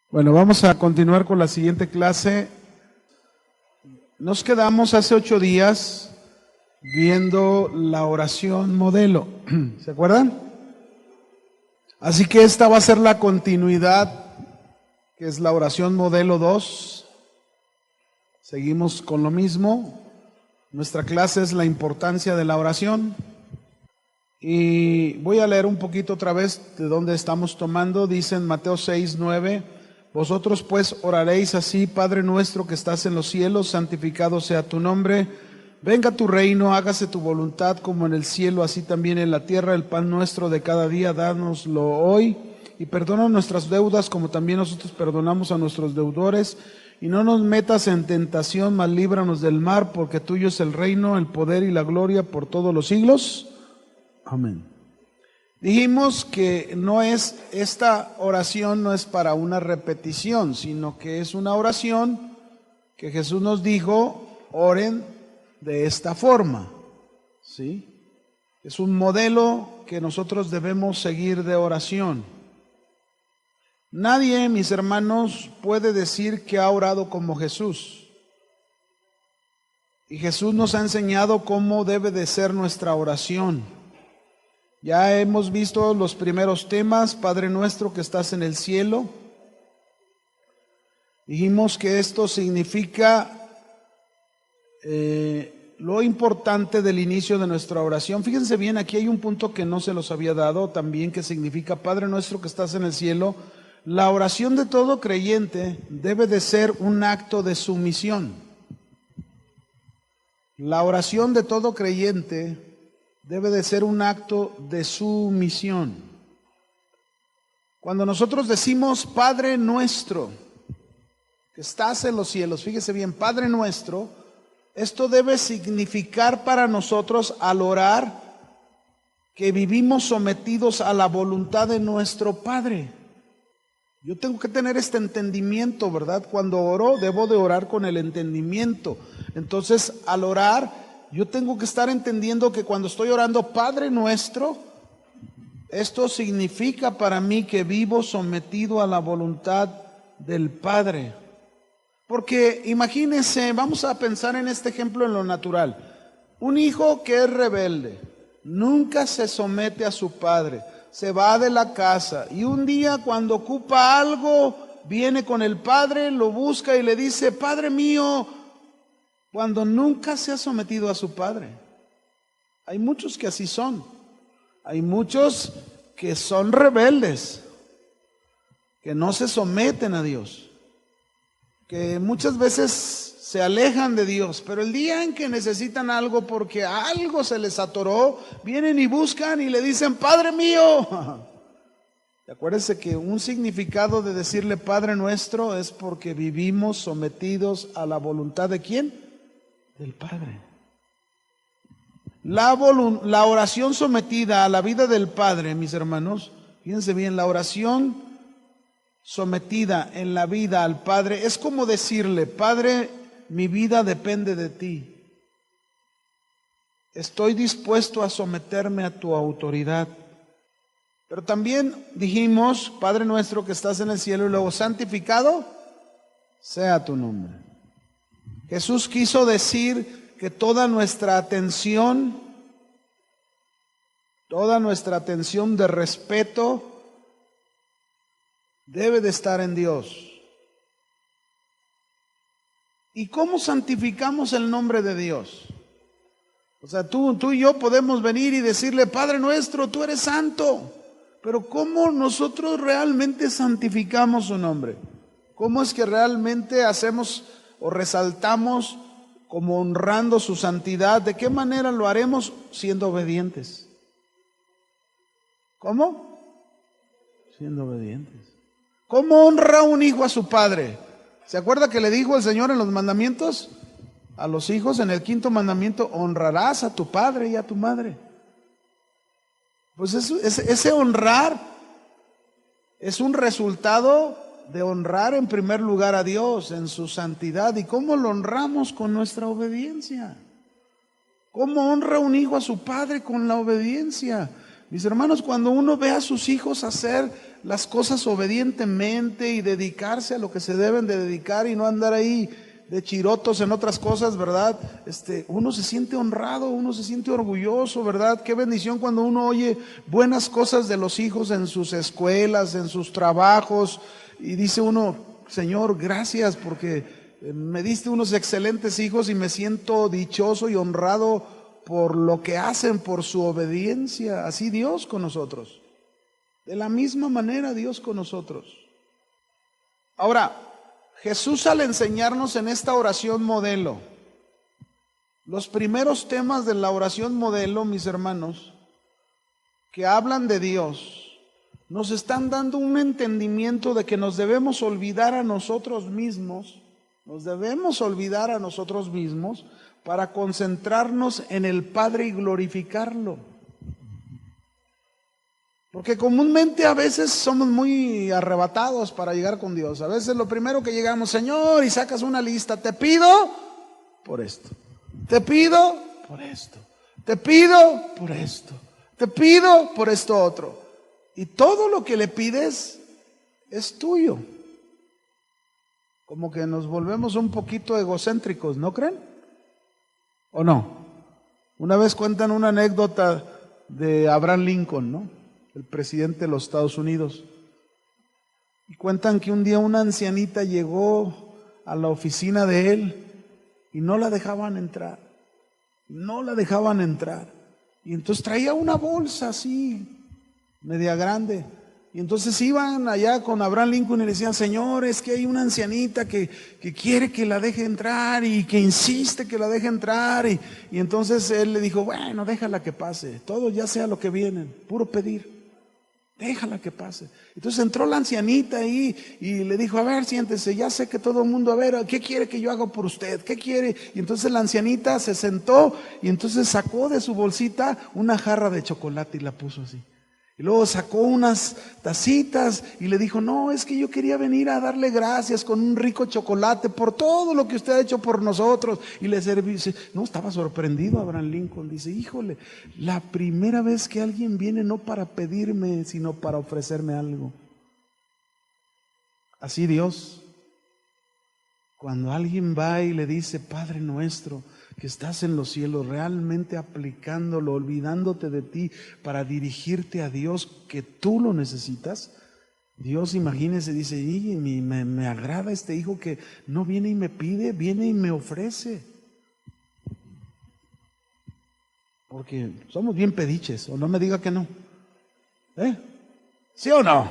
Bueno, vamos a continuar con la siguiente clase. Nos quedamos hace 8 días viendo la oración modelo. ¿Se acuerdan? Así que esta va a ser la continuidad, que es la oración modelo 2. Seguimos con lo mismo. Nuestra clase es la importancia de la oración. Y voy a leer un poquito otra vez de dónde estamos tomando. Dice en Mateo 6:9: Vosotros pues oraréis así: Padre nuestro que estás en los cielos, santificado sea tu nombre. Venga tu reino, hágase tu voluntad como en el cielo, así también en la tierra. El pan nuestro de cada día, dánoslo hoy. Y perdona nuestras deudas como también nosotros perdonamos a nuestros deudores. Y no nos metas en tentación, mas líbranos del mal, porque tuyo es el reino, el poder y la gloria por todos los siglos. Amén. Dijimos que esta oración no es para una repetición, sino que es una oración que Jesús nos dijo: oren de esta forma, ¿sí? Es un modelo que nosotros debemos seguir de oración. Nadie, mis hermanos, puede decir que ha orado como Jesús. Y Jesús nos ha enseñado cómo debe de ser nuestra oración. Ya hemos visto los primeros temas: Padre nuestro que estás en el cielo. Dijimos que esto significa lo importante del inicio de nuestra oración. Fíjense bien, aquí hay un punto que no se los había dado también, que significa Padre nuestro que estás en el cielo. La oración de todo creyente debe de ser un acto de sumisión. La oración de todo creyente debe de ser un acto de sumisión. Cuando nosotros decimos Padre nuestro que estás en los cielos, fíjese bien, Padre nuestro, esto debe significar para nosotros al orar que vivimos sometidos a la voluntad de nuestro Padre. Yo tengo que tener este entendimiento, ¿verdad? Cuando oro, debo de orar con el entendimiento. Entonces, al orar, yo tengo que estar entendiendo que cuando estoy orando Padre nuestro, esto significa para mí que vivo sometido a la voluntad del Padre. Porque imagínense, vamos a pensar en este ejemplo en lo natural. Un hijo que es rebelde, nunca se somete a su padre, se va de la casa y un día cuando ocupa algo, viene con el padre, lo busca y le dice: Padre mío, cuando nunca se ha sometido a su padre. Hay muchos que así son. Hay muchos que son rebeldes, que no se someten a Dios, que muchas veces se alejan de Dios, pero el día en que necesitan algo porque algo se les atoró, vienen y buscan y le dicen: Padre mío. Acuérdense que un significado de decirle Padre nuestro es porque vivimos sometidos a la voluntad ¿de quién? Del Padre. La oración sometida a la vida del Padre, mis hermanos, fíjense bien, la oración sometida en la vida al Padre es como decirle: Padre, mi vida depende de ti. Estoy dispuesto a someterme a tu autoridad. Pero también dijimos: Padre nuestro que estás en el cielo, y luego santificado sea tu nombre. Jesús quiso decir que toda nuestra atención de respeto debe de estar en Dios. ¿Y cómo santificamos el nombre de Dios? O sea, tú y yo podemos venir y decirle: Padre nuestro, tú eres santo. Pero ¿cómo nosotros realmente santificamos su nombre? ¿Cómo es que realmente hacemos o resaltamos como honrando su santidad? ¿De qué manera lo haremos? Siendo obedientes. ¿Cómo? Siendo obedientes. ¿Cómo honra un hijo a su padre? ¿Se acuerda que le dijo el Señor en los mandamientos? A los hijos en el 5.º mandamiento: honrarás a tu padre y a tu madre. Pues ese honrar es un resultado de honrar en primer lugar a Dios en su santidad. ¿Y cómo lo honramos? Con nuestra obediencia. ¿Cómo honra un hijo a su padre? Con la obediencia. Mis hermanos, cuando uno ve a sus hijos hacer las cosas obedientemente y dedicarse a lo que se deben de dedicar y no andar ahí de chirotos en otras cosas, ¿verdad? Uno se siente honrado, uno se siente orgulloso, ¿verdad? Qué bendición cuando uno oye buenas cosas de los hijos en sus escuelas, en sus trabajos, y dice uno, Señor, gracias porque me diste unos excelentes hijos y me siento dichoso y honrado por lo que hacen, por su obediencia. Así Dios con nosotros. De la misma manera Dios con nosotros. Ahora, Jesús al enseñarnos en esta oración modelo, los primeros temas de la oración modelo, mis hermanos, que hablan de Dios, nos están dando un entendimiento de que nos debemos olvidar a nosotros mismos, para concentrarnos en el Padre y glorificarlo. Porque comúnmente a veces somos muy arrebatados para llegar con Dios. A veces lo primero que llegamos, Señor, y sacas una lista, te pido por esto, te pido por esto, te pido por esto, te pido por esto otro. Y todo lo que le pides es tuyo. Como que nos volvemos un poquito egocéntricos, ¿no creen? ¿O no? Una vez cuentan una anécdota de Abraham Lincoln, ¿no? El presidente de los Estados Unidos. Y cuentan que un día una ancianita llegó a la oficina de él y no la dejaban entrar. Y entonces traía una bolsa así, media grande. Y entonces iban allá con Abraham Lincoln y le decían, Señor, es que hay una ancianita que quiere que la deje entrar y que insiste que la deje entrar. Y entonces él le dijo, bueno, déjala que pase, todo ya sea lo que vienen, puro pedir. Déjala que pase. Entonces entró la ancianita ahí y le dijo, a ver, siéntese, ya sé que todo el mundo, a ver, ¿qué quiere que yo haga por usted? ¿Qué quiere? Y entonces la ancianita se sentó y entonces sacó de su bolsita una jarra de chocolate y la puso así. Y luego sacó unas tacitas y le dijo, no, es que yo quería venir a darle gracias con un rico chocolate por todo lo que usted ha hecho por nosotros. Y le serví, no, estaba sorprendido Abraham Lincoln, dice, híjole, la primera vez que alguien viene no para pedirme, sino para ofrecerme algo. Así Dios, cuando alguien va y le dice, Padre nuestro, que estás en los cielos, realmente aplicándolo, olvidándote de ti para dirigirte a Dios, que tú lo necesitas. Dios, imagínese, dice, me agrada este hijo que no viene y me pide, viene y me ofrece. Porque somos bien pediches, o no me diga que no. ¿Sí o no?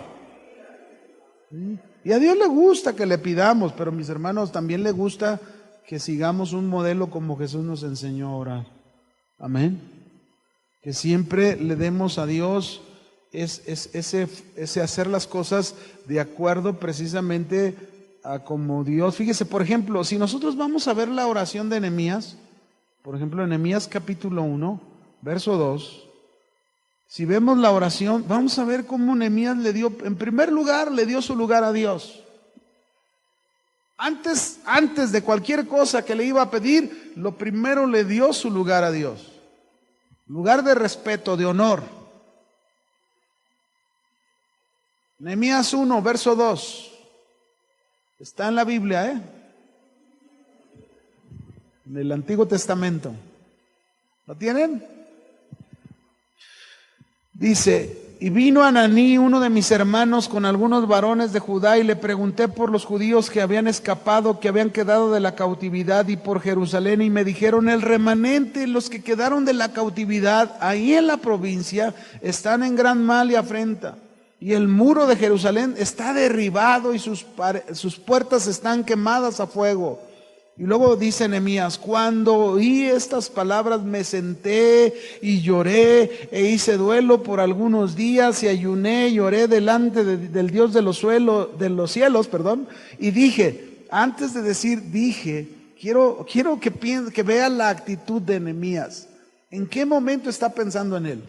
¿Sí? Y a Dios le gusta que le pidamos, pero mis hermanos, también le gusta que sigamos un modelo como Jesús nos enseñó a orar. Amén. Que siempre le demos a Dios ese hacer las cosas de acuerdo precisamente a como Dios. Fíjese, por ejemplo, si nosotros vamos a ver la oración de Nehemías, por ejemplo, Nehemías capítulo 1, verso 2, si vemos la oración, vamos a ver cómo Nehemías le dio, en primer lugar, le dio su lugar a Dios. Antes de cualquier cosa que le iba a pedir, lo primero le dio su lugar a Dios. Lugar de respeto, de honor. Nehemías 1, verso 2. Está en la Biblia, en el Antiguo Testamento. ¿Lo tienen? Dice, y vino Ananí, uno de mis hermanos, con algunos varones de Judá, y le pregunté por los judíos que habían escapado, que habían quedado de la cautividad, y por Jerusalén, y me dijeron, el remanente, los que quedaron de la cautividad, ahí en la provincia, están en gran mal y afrenta, y el muro de Jerusalén está derribado, y sus puertas están quemadas a fuego. Y luego dice Nehemías, cuando oí estas palabras me senté y lloré e hice duelo por algunos días y ayuné y lloré delante del Dios de los cielos, y dije, antes de decir dije, quiero que vea la actitud de Nehemías. ¿En qué momento está pensando en él?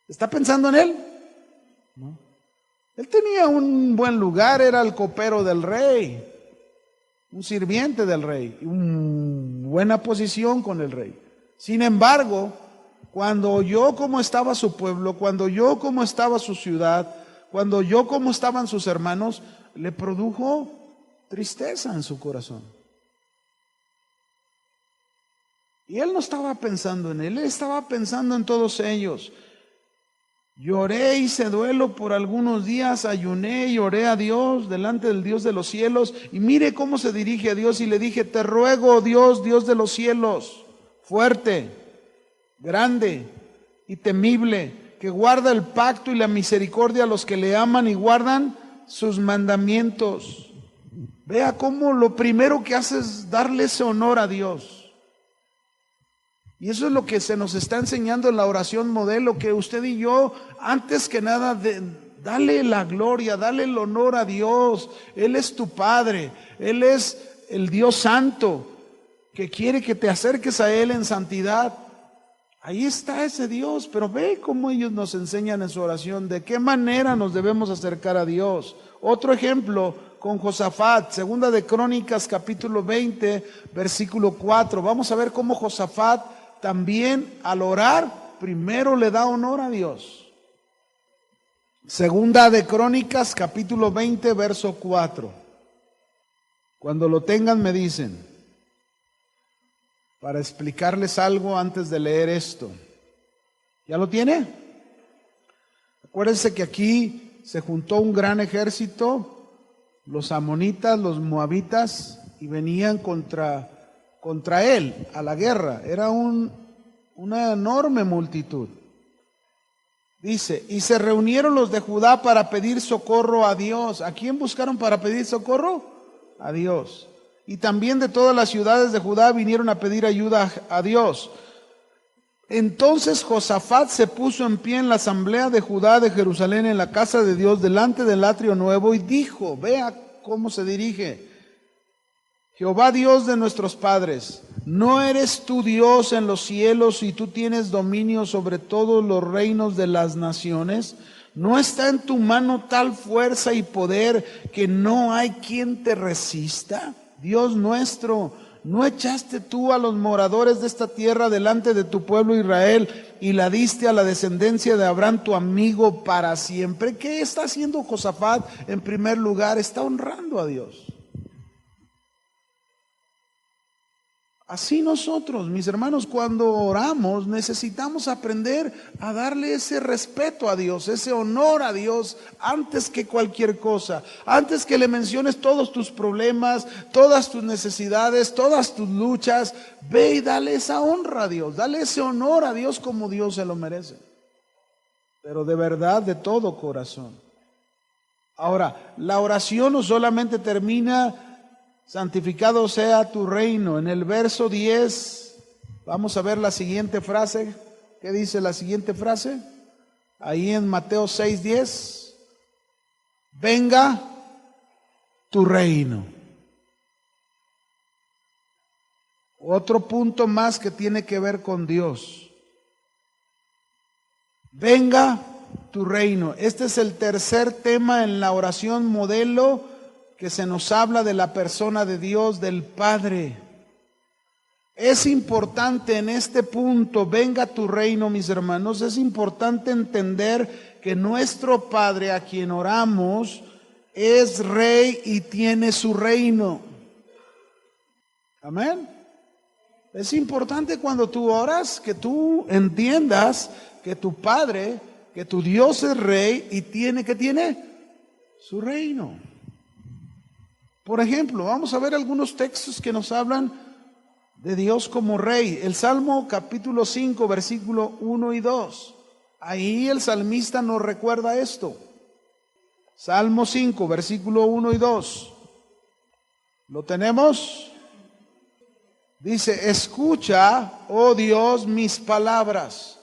¿Está pensando en él? No. Él tenía un buen lugar, era el copero del rey, un sirviente del rey, una buena posición con el rey. Sin embargo, cuando oyó cómo estaba su pueblo, cuando oyó cómo estaba su ciudad, cuando oyó cómo estaban sus hermanos, le produjo tristeza en su corazón. Y él no estaba pensando en él estaba pensando en todos ellos. Lloré, hice duelo por algunos días, ayuné y oré a Dios delante del Dios de los cielos. Y mire cómo se dirige a Dios y le dije, te ruego, Dios, Dios de los cielos, fuerte, grande y temible, que guarda el pacto y la misericordia a los que le aman y guardan sus mandamientos. Vea cómo lo primero que hace es darle ese honor a Dios. Y eso es lo que se nos está enseñando en la oración modelo, que usted y yo, antes que nada, dale la gloria, dale el honor a Dios. Él es tu Padre, Él es el Dios Santo, que quiere que te acerques a Él en santidad. Ahí está ese Dios, pero ve cómo ellos nos enseñan en su oración, de qué manera nos debemos acercar a Dios. Otro ejemplo con Josafat, segunda de Crónicas, capítulo 20, versículo 4. Vamos a ver cómo Josafat también al orar, primero le da honor a Dios. Segunda de Crónicas, capítulo 20, verso 4. Cuando lo tengan me dicen, para explicarles algo antes de leer esto. ¿Ya lo tiene? Acuérdense que aquí se juntó un gran ejército, los amonitas, los moabitas, y venían contra él a la guerra. Era una enorme multitud. Dice, y se reunieron los de Judá para pedir socorro a Dios. ¿A quién buscaron para pedir socorro? A Dios. Y también de todas las ciudades de Judá vinieron a pedir ayuda a Dios. Entonces Josafat se puso en pie en la asamblea de Judá de Jerusalén, en la casa de Dios, delante del atrio nuevo, y dijo, vea cómo se dirige: Jehová Dios de nuestros padres, ¿no eres tú Dios en los cielos y tú tienes dominio sobre todos los reinos de las naciones? ¿No está en tu mano tal fuerza y poder que no hay quien te resista? Dios nuestro, ¿no echaste tú a los moradores de esta tierra delante de tu pueblo Israel y la diste a la descendencia de Abraham tu amigo para siempre? ¿Qué está haciendo Josafat? En primer lugar, está honrando a Dios. Así nosotros, mis hermanos, cuando oramos necesitamos aprender a darle ese respeto a Dios, ese honor a Dios antes que cualquier cosa. Antes que le menciones todos tus problemas, todas tus necesidades, todas tus luchas, ve y dale esa honra a Dios, dale ese honor a Dios como Dios se lo merece. Pero de verdad, de todo corazón. Ahora, la oración no solamente termina: santificado sea tu reino. En el verso 10, vamos a ver la siguiente frase. ¿Qué dice la siguiente frase? Ahí en Mateo 6:10. Venga tu reino. Otro punto más que tiene que ver con Dios. Venga tu reino. Este es el tercer tema en la oración modelo, que se nos habla de la persona de Dios, del Padre. Es importante en este punto, venga tu reino, mis hermanos, es importante entender que nuestro Padre, a quien oramos, es Rey y tiene su reino. Amén. Es importante cuando tú oras que tú entiendas que tu Padre, que tu Dios es Rey y tiene, ¿qué tiene? Su reino. Por ejemplo, vamos a ver algunos textos que nos hablan de Dios como Rey. El Salmo capítulo 5, versículo 1 y 2. Ahí el salmista nos recuerda esto. Salmo 5, versículo 1 y 2. ¿Lo tenemos? Dice, escucha, oh Dios, mis palabras.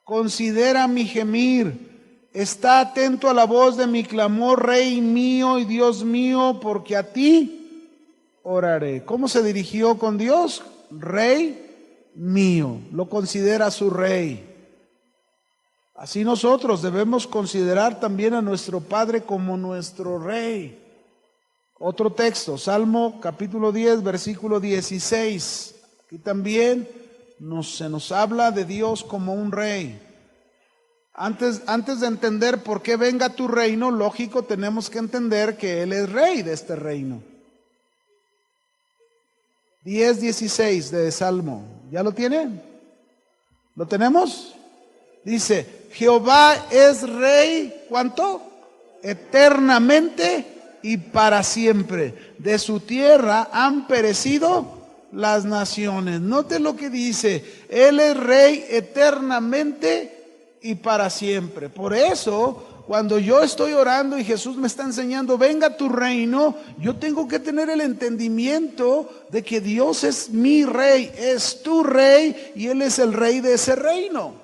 Considera mi gemir. Está atento a la voz de mi clamor, Rey mío y Dios mío, porque a ti oraré. ¿Cómo se dirigió con Dios? Rey mío. Lo considera su Rey. Así nosotros debemos considerar también a nuestro Padre como nuestro Rey. Otro texto, Salmo capítulo 10, versículo 16. Aquí también se nos habla de Dios como un rey. Antes de entender por qué venga tu reino, lógico, tenemos que entender que Él es rey de este reino. 10:16 de Salmo. ¿Ya lo tienen? ¿Lo tenemos? Dice, Jehová es rey, ¿cuánto? Eternamente y para siempre. De su tierra han perecido las naciones. Note lo que dice, Él es rey eternamente y para siempre. Por eso, cuando yo estoy orando y Jesús me está enseñando, venga tu reino, yo tengo que tener el entendimiento de que Dios es mi rey, es tu rey y Él es el rey de ese reino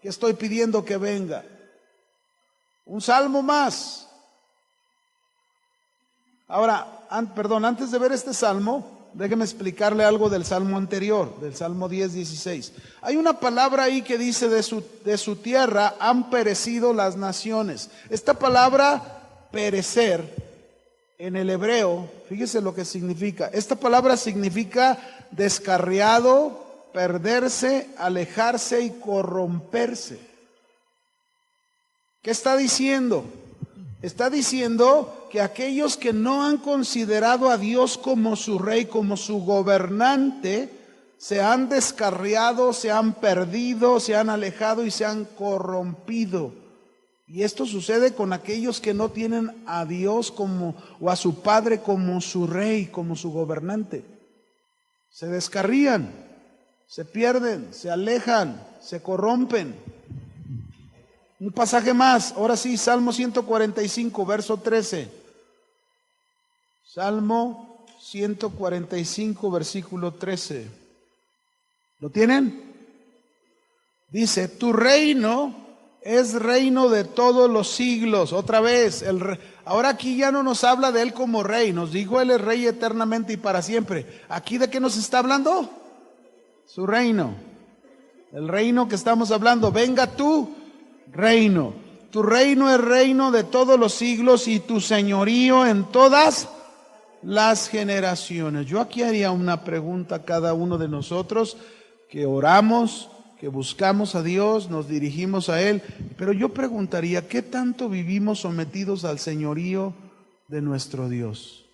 que estoy pidiendo que venga. Un salmo más. Ahora, antes de ver este salmo, déjeme explicarle algo del salmo anterior, del salmo 10:16. Hay una palabra ahí que dice de su tierra han perecido las naciones. Esta palabra perecer en el hebreo, fíjese lo que significa. Esta palabra significa descarriado, perderse, alejarse y corromperse. ¿Qué está diciendo? Está diciendo que aquellos que no han considerado a Dios como su rey, como su gobernante, se han descarriado, se han perdido, se han alejado y se han corrompido. Y esto sucede con aquellos que no tienen a Dios o a su Padre como su rey, como su gobernante. Se descarrían, se pierden, se alejan, se corrompen. Un pasaje más, ahora sí, Salmo 145, verso 13. Salmo 145, versículo 13. ¿Lo tienen? Dice, tu reino es reino de todos los siglos. Otra vez, ahora aquí ya no nos habla de Él como rey, nos dijo Él es rey eternamente y para siempre. ¿Aquí de qué nos está hablando? Su reino. El reino que estamos hablando, venga tú. Reino, tu reino es reino de todos los siglos y tu señorío en todas las generaciones. Yo aquí haría una pregunta a cada uno de nosotros que oramos, que buscamos a Dios, nos dirigimos a Él, pero yo preguntaría, ¿qué tanto vivimos sometidos al señorío de nuestro Dios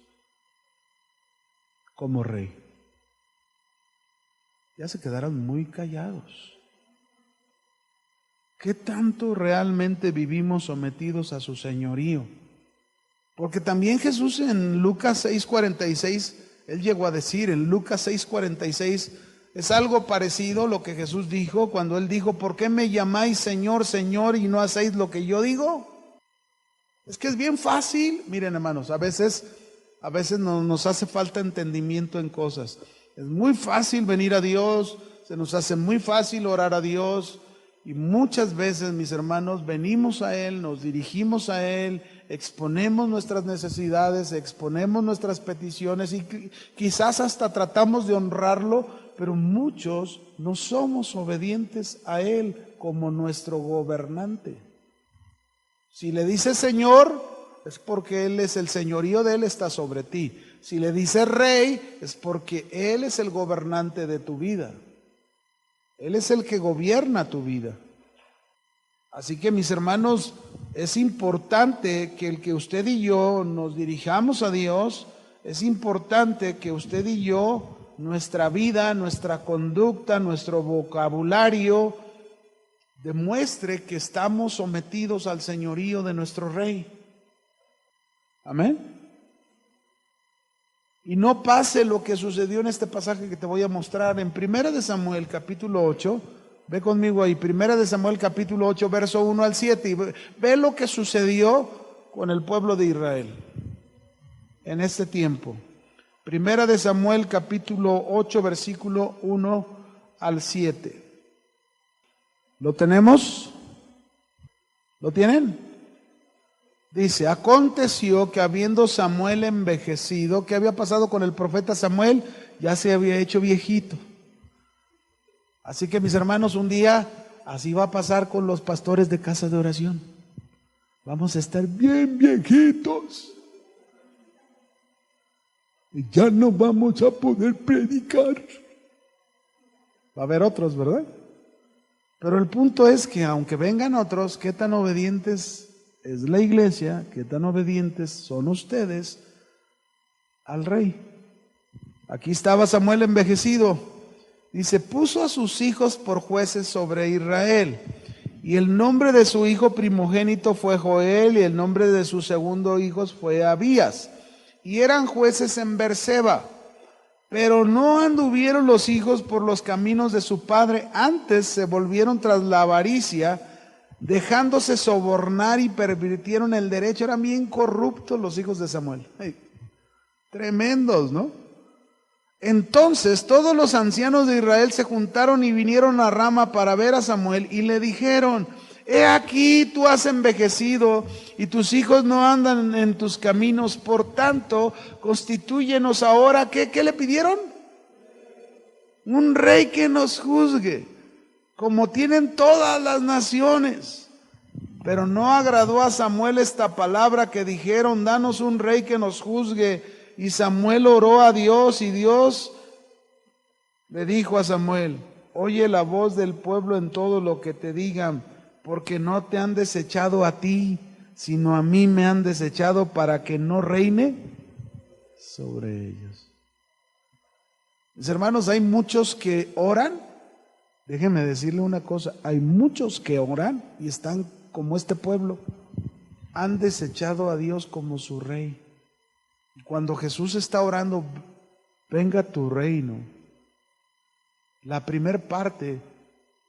como rey? Ya se quedaron muy callados. ¿Qué tanto realmente vivimos sometidos a su señorío? Porque también Jesús en Lucas 6:46, Él llegó a decir, en Lucas 6:46, es algo parecido lo que Jesús dijo cuando Él dijo, ¿por qué me llamáis Señor, Señor y no hacéis lo que yo digo? Es que es bien fácil, miren hermanos, a veces nos hace falta entendimiento en cosas. Es muy fácil venir a Dios, se nos hace muy fácil orar a Dios. Y muchas veces, mis hermanos, venimos a Él, nos dirigimos a Él, exponemos nuestras necesidades, exponemos nuestras peticiones y quizás hasta tratamos de honrarlo, pero muchos no somos obedientes a Él como nuestro gobernante. Si le dices Señor, es porque Él es el señorío de Él, está sobre ti. Si le dices Rey, es porque Él es el gobernante de tu vida. Él es el que gobierna tu vida. Así que mis hermanos, es importante que el que usted y yo nos dirijamos a Dios, es importante que usted y yo, nuestra vida, nuestra conducta, nuestro vocabulario, demuestre que estamos sometidos al señorío de nuestro Rey. Amén. Y no pase lo que sucedió en este pasaje que te voy a mostrar en 1 Samuel capítulo 8. Ve conmigo ahí, 1 Samuel capítulo 8, verso 1 al 7. Y ve lo que sucedió con el pueblo de Israel en este tiempo. 1 Samuel capítulo 8, versículo 1 al 7. ¿Lo tenemos? ¿Lo tienen? Dice, aconteció que habiendo Samuel envejecido, ¿qué había pasado con el profeta Samuel? Ya se había hecho viejito. Así que mis hermanos, un día así va a pasar con los pastores de casa de oración. Vamos a estar bien viejitos. Y ya no vamos a poder predicar. Va a haber otros, ¿verdad? Pero el punto es que aunque vengan otros, ¿qué tan obedientes es la iglesia? ¿Qué tan obedientes son ustedes al rey? Aquí estaba Samuel envejecido. Dice, puso a sus hijos por jueces sobre Israel. Y el nombre de su hijo primogénito fue Joel, y el nombre de su segundo hijo fue Abías. Y eran jueces en Berseba. Pero no anduvieron los hijos por los caminos de su padre, antes se volvieron tras la avaricia, dejándose sobornar y pervirtieron el derecho. Eran bien corruptos los hijos de Samuel. Hey, tremendos, ¿no? Entonces todos los ancianos de Israel se juntaron y vinieron a Rama para ver a Samuel y le dijeron, he aquí tú has envejecido y tus hijos no andan en tus caminos, por tanto constitúyenos ahora. ¿Qué le pidieron? Un rey que nos juzgue, como tienen todas las naciones. Pero no agradó a Samuel esta palabra que dijeron, danos un rey que nos juzgue. Y Samuel oró a Dios y Dios le dijo a Samuel, oye la voz del pueblo en todo lo que te digan, porque no te han desechado a ti, sino a mí me han desechado para que no reine sobre ellos. Mis hermanos, hay muchos que oran, déjenme decirle una cosa, hay muchos que oran y están como este pueblo, han desechado a Dios como su rey. Cuando Jesús está orando, venga tu reino, la primer parte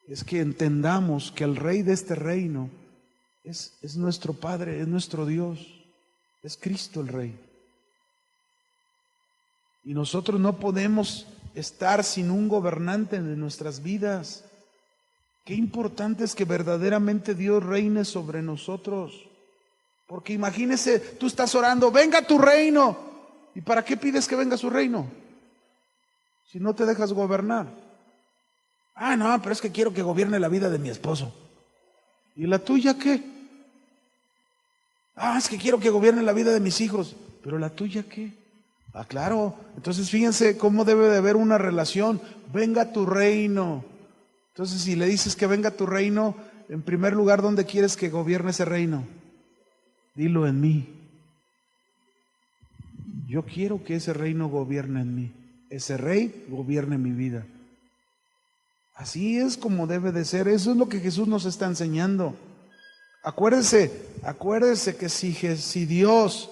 es que entendamos que el rey de este reino es nuestro Padre, es nuestro Dios, es Cristo el Rey. Y nosotros no podemos estar sin un gobernante de nuestras vidas. Qué importante es que verdaderamente Dios reine sobre nosotros. Porque imagínese, tú estás orando, venga tu reino. ¿Y para qué pides que venga su reino? Si no te dejas gobernar. Ah, no, pero es que quiero que gobierne la vida de mi esposo. ¿Y la tuya qué? Ah, es que quiero que gobierne la vida de mis hijos. ¿Pero la tuya qué? Ah, claro. Entonces fíjense cómo debe de haber una relación. Venga tu reino. Entonces si le dices que venga tu reino, en primer lugar, ¿dónde quieres que gobierne ese reino? Dilo en mí. Yo quiero que ese reino gobierne en mí. Ese rey gobierne mi vida. Así es como debe de ser. Eso es lo que Jesús nos está enseñando. Acuérdese que si Jesús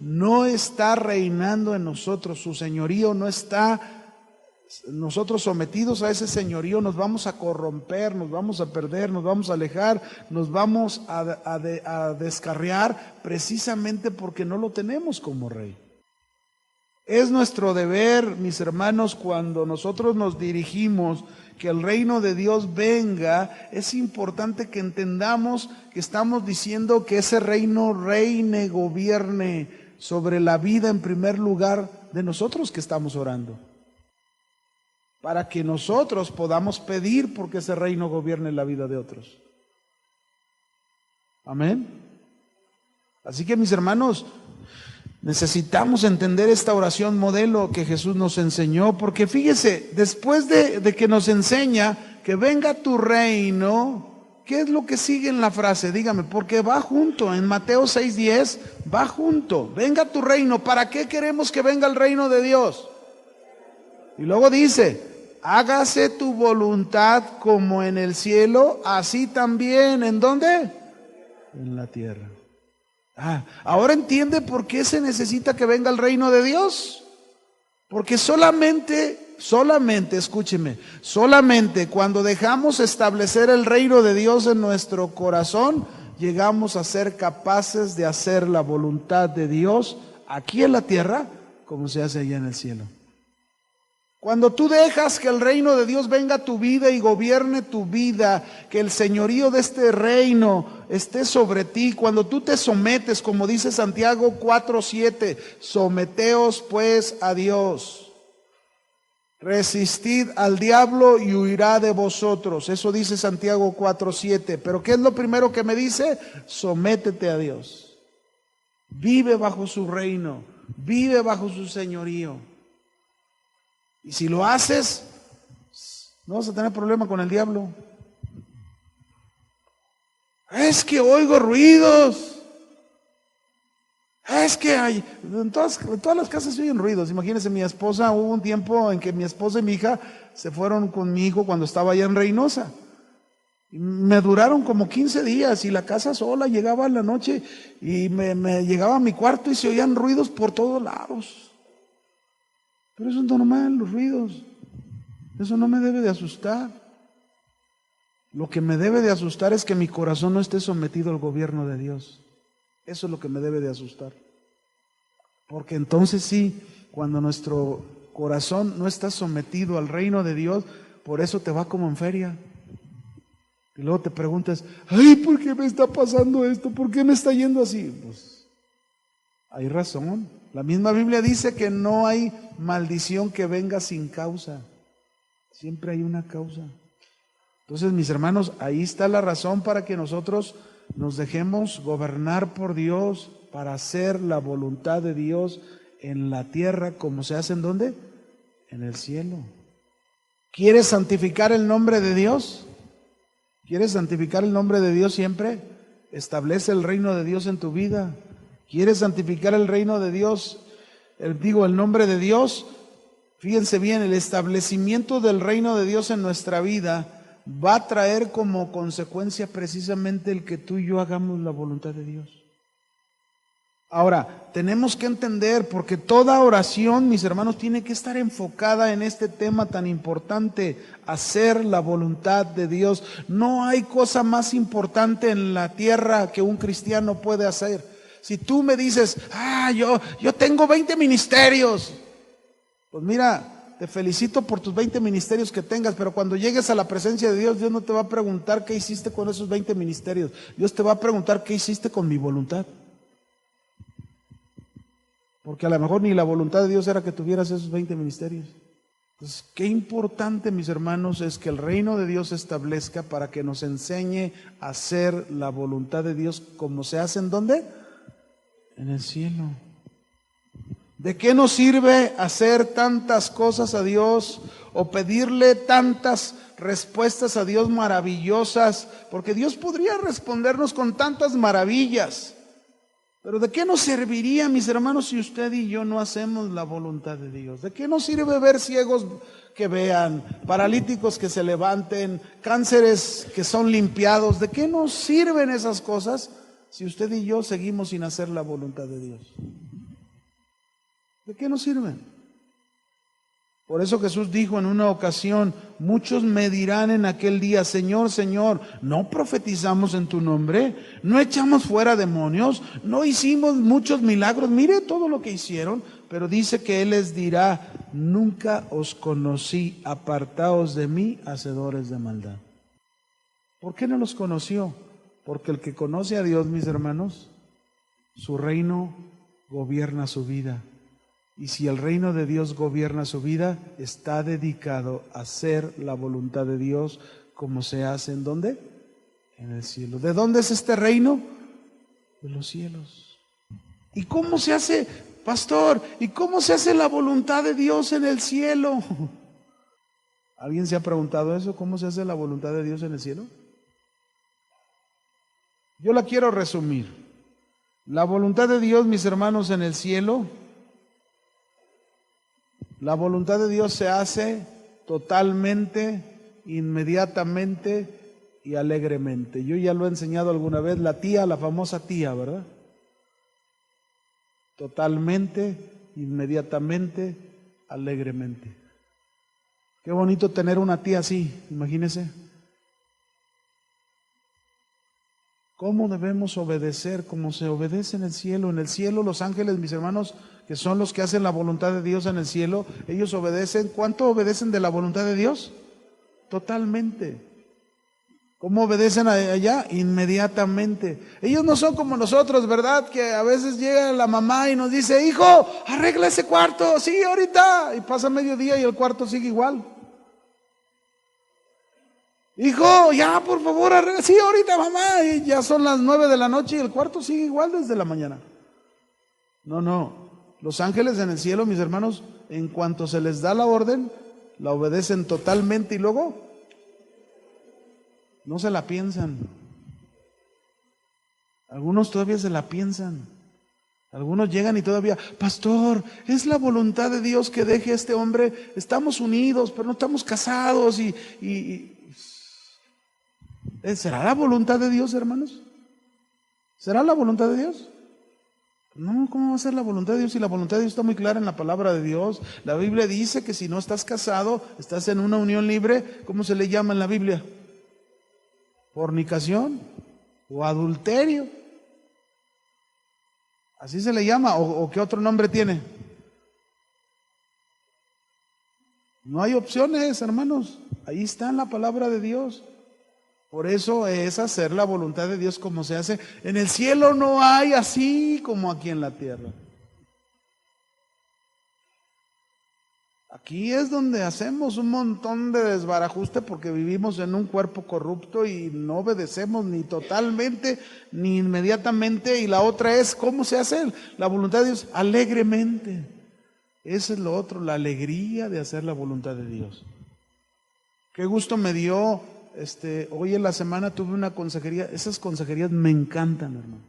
no está reinando en nosotros, su señorío no está, nosotros sometidos a ese señorío, nos vamos a corromper, nos vamos a perder, nos vamos a alejar, nos vamos a descarriar, precisamente porque no lo tenemos como rey. Es nuestro deber, mis hermanos, cuando nosotros nos dirigimos, que el reino de Dios venga, es importante que entendamos que estamos diciendo que ese reino reine, gobierne sobre la vida en primer lugar de nosotros que estamos orando. Para que nosotros podamos pedir porque ese reino gobierne la vida de otros. Amén. Así que mis hermanos, necesitamos entender esta oración modelo que Jesús nos enseñó, porque fíjese, después de que nos enseña que venga tu reino, ¿qué es lo que sigue en la frase? Dígame, porque va junto, en Mateo 6:10, va junto, venga tu reino. ¿Para qué queremos que venga el reino de Dios? Y luego dice, hágase tu voluntad como en el cielo, así también, ¿en dónde? En la tierra. Ahora entiende por qué se necesita que venga el reino de Dios. Porque solamente, escúcheme, solamente cuando dejamos establecer el reino de Dios en nuestro corazón, llegamos a ser capaces de hacer la voluntad de Dios aquí en la tierra como se hace allá en el cielo. Cuando tú dejas que el reino de Dios venga a tu vida y gobierne tu vida, que el señorío de este reino esté sobre ti, cuando tú te sometes, como dice Santiago 4:7, someteos pues a Dios, resistid al diablo y huirá de vosotros. Eso dice Santiago 4:7. Pero ¿qué es lo primero que me dice? Sométete a Dios. Vive bajo su reino, vive bajo su señorío. Y si lo haces, No vas a tener problema con el diablo. Es que oigo ruidos. Es que hay, en todas las casas se oyen ruidos. Imagínense, mi esposa, hubo un tiempo en que mi esposa y mi hija se fueron con mi hijo cuando estaba allá en Reynosa. Y me duraron como 15 días y la casa sola, llegaba en la noche y me llegaba a mi cuarto y se oían ruidos por todos lados. Pero eso es normal, los ruidos. Eso no me debe de asustar. Lo que me debe de asustar es que mi corazón no esté sometido al gobierno de Dios. Eso es lo que me debe de asustar. Porque entonces sí, cuando nuestro corazón no está sometido al reino de Dios, por eso te va como en feria. Y luego te preguntas, ay, ¿por qué me está pasando esto? ¿Por qué me está yendo así? Pues hay razón. La misma Biblia dice que no hay maldición que venga sin causa. Siempre hay una causa. Entonces, mis hermanos, ahí está la razón para que nosotros nos dejemos gobernar por Dios para hacer la voluntad de Dios en la tierra como se hace ¿en dónde? En el cielo. ¿Quieres santificar el nombre de Dios? ¿Quieres santificar el nombre de Dios siempre? Establece el reino de Dios en tu vida. ¿Quieres santificar el reino de Dios? El nombre de Dios. Fíjense bien, el establecimiento del reino de Dios en nuestra vida va a traer como consecuencia precisamente el que tú y yo hagamos la voluntad de Dios. Ahora, tenemos que entender, porque toda oración, mis hermanos, tiene que estar enfocada en este tema tan importante, hacer la voluntad de Dios. No hay cosa más importante en la tierra que un cristiano puede hacer. Si tú me dices, yo tengo 20 ministerios, pues mira, te felicito por tus 20 ministerios que tengas, pero cuando llegues a la presencia de Dios, Dios no te va a preguntar qué hiciste con esos 20 ministerios. Dios te va a preguntar qué hiciste con mi voluntad. Porque a lo mejor ni la voluntad de Dios era que tuvieras esos 20 ministerios. Entonces, qué importante, mis hermanos, es que el reino de Dios se establezca para que nos enseñe a hacer la voluntad de Dios como se hace ¿en dónde? En el cielo. ¿De qué nos sirve hacer tantas cosas a Dios o pedirle tantas respuestas a Dios maravillosas? Porque Dios podría respondernos con tantas maravillas. Pero ¿de qué nos serviría, mis hermanos, si usted y yo no hacemos la voluntad de Dios? ¿De qué nos sirve ver ciegos que vean, paralíticos que se levanten, cánceres que son limpiados? ¿De qué nos sirven esas cosas si usted y yo seguimos sin hacer la voluntad de Dios? ¿De qué nos sirven? Por eso Jesús dijo en una ocasión, muchos me dirán en aquel día, Señor, Señor, ¿no profetizamos en tu nombre? ¿No echamos fuera demonios? ¿No hicimos muchos milagros? Mire todo lo que hicieron, pero dice que Él les dirá, nunca os conocí, apartaos de mí, hacedores de maldad. ¿Por qué no los conoció? Porque el que conoce a Dios, mis hermanos, su reino gobierna su vida. Y si el reino de Dios gobierna su vida, está dedicado a hacer la voluntad de Dios como se hace ¿en dónde? En el cielo. ¿De dónde es este reino? De los cielos. ¿Y cómo se hace, pastor? ¿Y cómo se hace la voluntad de Dios en el cielo? ¿Alguien se ha preguntado eso? ¿Cómo se hace la voluntad de Dios en el cielo? Yo la quiero resumir. La voluntad de Dios, mis hermanos, en el cielo, la voluntad de Dios se hace totalmente, inmediatamente y alegremente. Yo ya lo he enseñado alguna vez, la famosa tía, ¿verdad? Totalmente, inmediatamente, alegremente. Qué bonito tener una tía así, imagínense. ¿Cómo debemos obedecer? Como se obedece en el cielo. En el cielo los ángeles, mis hermanos, que son los que hacen la voluntad de Dios en el cielo, ellos obedecen. ¿Cuánto obedecen de la voluntad de Dios? Totalmente. ¿Cómo obedecen allá? Inmediatamente. Ellos no son como nosotros, ¿verdad? Que a veces llega la mamá y nos dice, hijo, arregla ese cuarto, sí, ahorita. Y pasa mediodía y el cuarto sigue igual. Hijo, ya, por favor, arregla. Sí, ahorita, mamá. Y ya son las 9 de la noche y el cuarto sigue igual desde la mañana. No. Los ángeles en el cielo, mis hermanos, en cuanto se les da la orden, la obedecen totalmente y luego no se la piensan. Algunos todavía se la piensan. Algunos llegan y todavía, pastor, es la voluntad de Dios que deje a este hombre. Estamos unidos, pero no estamos casados. ¿Será la voluntad de Dios, hermanos? ¿Será la voluntad de Dios? No, ¿cómo va a ser la voluntad de Dios? Si la voluntad de Dios está muy clara en la palabra de Dios. La Biblia dice que si no estás casado, estás en una unión libre. ¿Cómo se le llama en la Biblia? Fornicación o adulterio. Así se le llama, o ¿qué otro nombre tiene? No hay opciones, hermanos. Ahí está en la palabra de Dios. Por eso es hacer la voluntad de Dios como se hace. En el cielo no hay así como aquí en la tierra. Aquí es donde hacemos un montón de desbarajuste porque vivimos en un cuerpo corrupto y no obedecemos ni totalmente ni inmediatamente. Y la otra es, ¿cómo se hace la voluntad de Dios? Alegremente. Eso es lo otro, la alegría de hacer la voluntad de Dios. Qué gusto me dio, hoy en la semana tuve una consejería. Esas consejerías me encantan, hermano.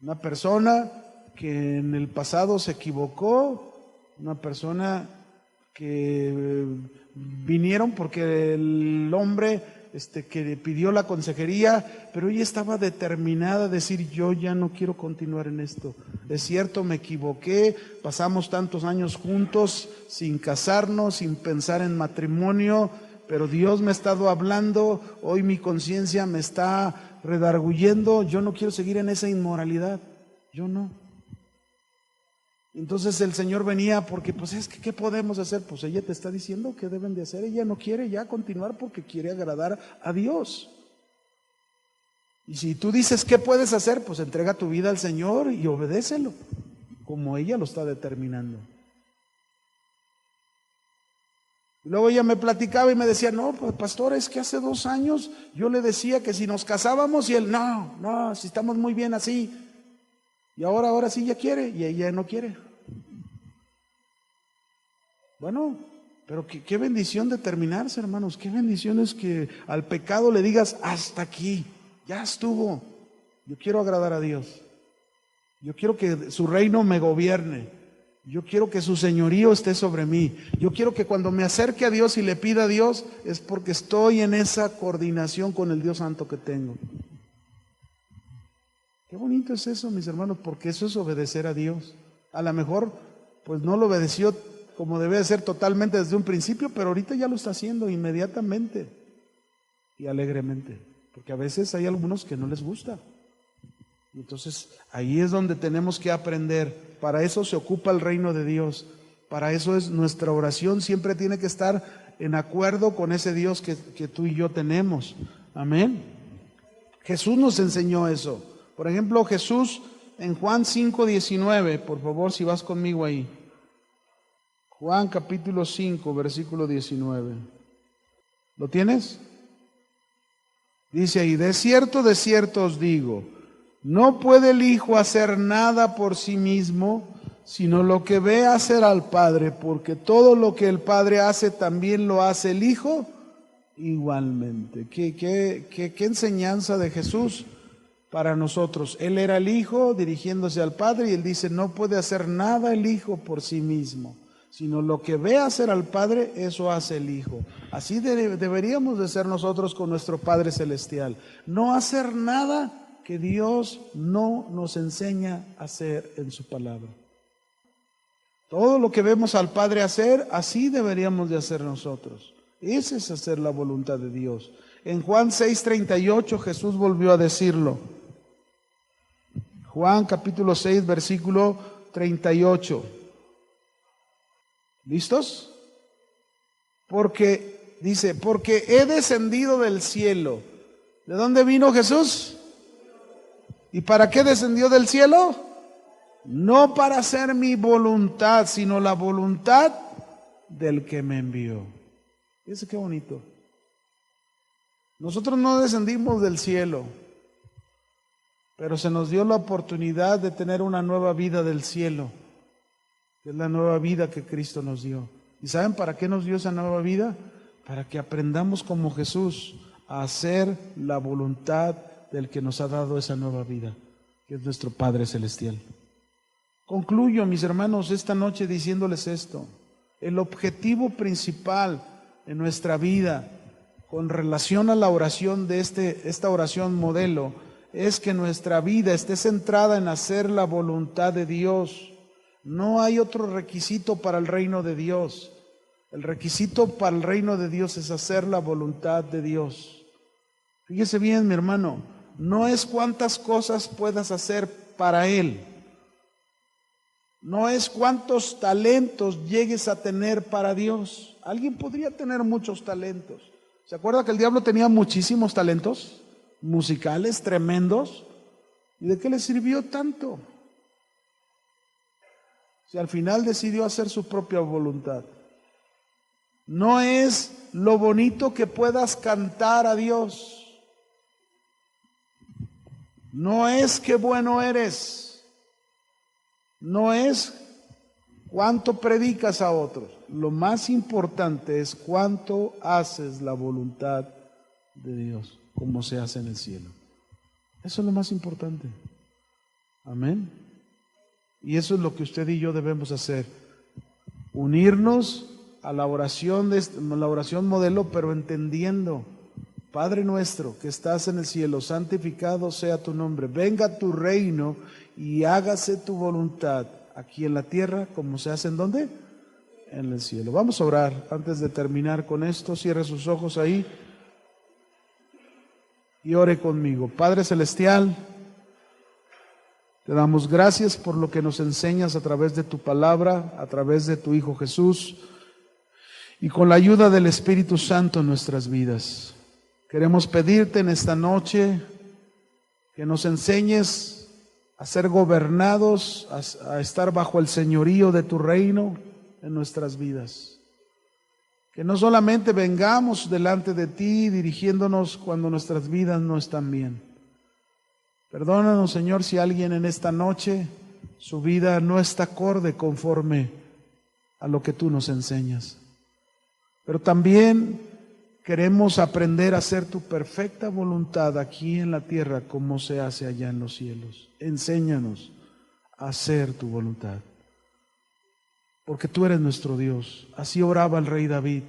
Una persona que en el pasado se equivocó, una persona que vinieron porque el hombre que pidió la consejería, pero ella estaba determinada a decir, yo ya no quiero continuar en esto. Es cierto, me equivoqué, pasamos tantos años juntos sin casarnos, sin pensar en matrimonio, pero Dios me ha estado hablando, hoy mi conciencia me está redarguyendo, yo no quiero seguir en esa inmoralidad, yo no. Entonces el Señor venía porque, pues es que, ¿qué podemos hacer? Pues ella te está diciendo qué deben de hacer. Ella no quiere ya continuar porque quiere agradar a Dios. Y si tú dices, ¿qué puedes hacer? Pues entrega tu vida al Señor y obedécelo, como ella lo está determinando. Y luego ella me platicaba y me decía, no, pues pastor, es que hace 2 años yo le decía que si nos casábamos y él, no, si estamos muy bien así. Y ahora sí ya quiere y ella no quiere. Bueno, pero qué bendición determinarse, hermanos. Qué bendición es que al pecado le digas, hasta aquí, ya estuvo. Yo quiero agradar a Dios. Yo quiero que su reino me gobierne. Yo quiero que su señorío esté sobre mí. Yo quiero que cuando me acerque a Dios y le pida a Dios, es porque estoy en esa coordinación con el Dios Santo que tengo. Qué bonito es eso, mis hermanos, porque eso es obedecer a Dios. A lo mejor, pues no lo obedeció como debe ser totalmente desde un principio, pero ahorita ya lo está haciendo inmediatamente y alegremente, porque a veces hay algunos que no les gusta. Y entonces ahí es donde tenemos que aprender. Para eso se ocupa el reino de Dios. Para eso es nuestra oración, siempre tiene que estar en acuerdo con ese Dios que tú y yo tenemos. Amén. Jesús nos enseñó eso. Por ejemplo, Jesús en Juan 5:19, por favor, si vas conmigo ahí. Juan capítulo 5, versículo 19. ¿Lo tienes? Dice ahí, de cierto os digo, no puede el Hijo hacer nada por sí mismo, sino lo que ve hacer al Padre, porque todo lo que el Padre hace también lo hace el Hijo igualmente. ¿Qué enseñanza de Jesús para nosotros? Él era el Hijo dirigiéndose al Padre y Él dice, no puede hacer nada el Hijo por sí mismo, sino lo que ve hacer al Padre, eso hace el Hijo. Así deberíamos de ser nosotros con nuestro Padre Celestial. No hacer nada que Dios no nos enseña a hacer en su palabra. Todo lo que vemos al Padre hacer, así deberíamos de hacer nosotros. Ese es hacer la voluntad de Dios. En Juan 6:38 Jesús volvió a decirlo. Juan capítulo 6, versículo 38. ¿Listos? Porque, dice, porque he descendido del cielo. ¿De dónde vino Jesús? ¿Y para qué descendió del cielo? No para hacer mi voluntad, sino la voluntad del que me envió. Fíjense qué bonito. Nosotros no descendimos del cielo, pero se nos dio la oportunidad de tener una nueva vida del cielo. que es la nueva vida que Cristo nos dio. ¿Y saben para qué nos dio esa nueva vida? Para que aprendamos como Jesús a hacer la voluntad del que nos ha dado esa nueva vida, que es nuestro Padre Celestial. Concluyo, mis hermanos, esta noche diciéndoles esto. El objetivo principal en nuestra vida con relación a la oración de esta oración modelo es que nuestra vida esté centrada en hacer la voluntad de Dios. No hay otro requisito para el reino de Dios. El requisito para el reino de Dios es hacer la voluntad de Dios. Fíjese bien, mi hermano, no es cuántas cosas puedas hacer para Él. No es cuántos talentos llegues a tener para Dios. Alguien podría tener muchos talentos. ¿Se acuerda que el diablo tenía muchísimos talentos musicales tremendos? ¿Y de qué le sirvió tanto? Si al final decidió hacer su propia voluntad. No es lo bonito que puedas cantar a Dios. No es qué bueno eres. No es cuánto predicas a otros. Lo más importante es cuánto haces la voluntad de Dios, como se hace en el cielo. Eso es lo más importante. Amén. Y eso es lo que usted y yo debemos hacer. Unirnos a la oración modelo, pero entendiendo: Padre nuestro que estás en el cielo, santificado sea tu nombre, venga tu reino y hágase tu voluntad aquí en la tierra como se hace ¿en dónde? En el cielo. Vamos a orar antes de terminar con esto. Cierre sus ojos ahí y ore conmigo. Padre Celestial, te damos gracias por lo que nos enseñas a través de tu palabra, a través de tu Hijo Jesús y con la ayuda del Espíritu Santo en nuestras vidas. Queremos pedirte en esta noche que nos enseñes a ser gobernados, a estar bajo el señorío de tu reino en nuestras vidas. Que no solamente vengamos delante de ti dirigiéndonos cuando nuestras vidas no están bien. Perdónanos, Señor, si alguien en esta noche su vida no está acorde conforme a lo que tú nos enseñas. Pero también queremos aprender a hacer tu perfecta voluntad aquí en la tierra como se hace allá en los cielos. Enséñanos a hacer tu voluntad, porque tú eres nuestro Dios. Así oraba el rey David.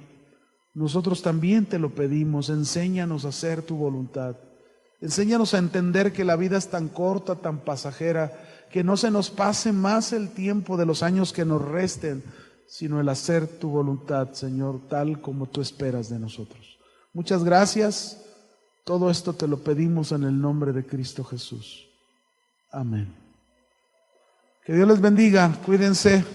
Nosotros también te lo pedimos. Enséñanos a hacer tu voluntad. Enséñanos a entender que la vida es tan corta, tan pasajera, que no se nos pase más el tiempo de los años que nos resten, sino el hacer tu voluntad, Señor, tal como tú esperas de nosotros. Muchas gracias. Todo esto te lo pedimos en el nombre de Cristo Jesús. Amén. Que Dios les bendiga. Cuídense.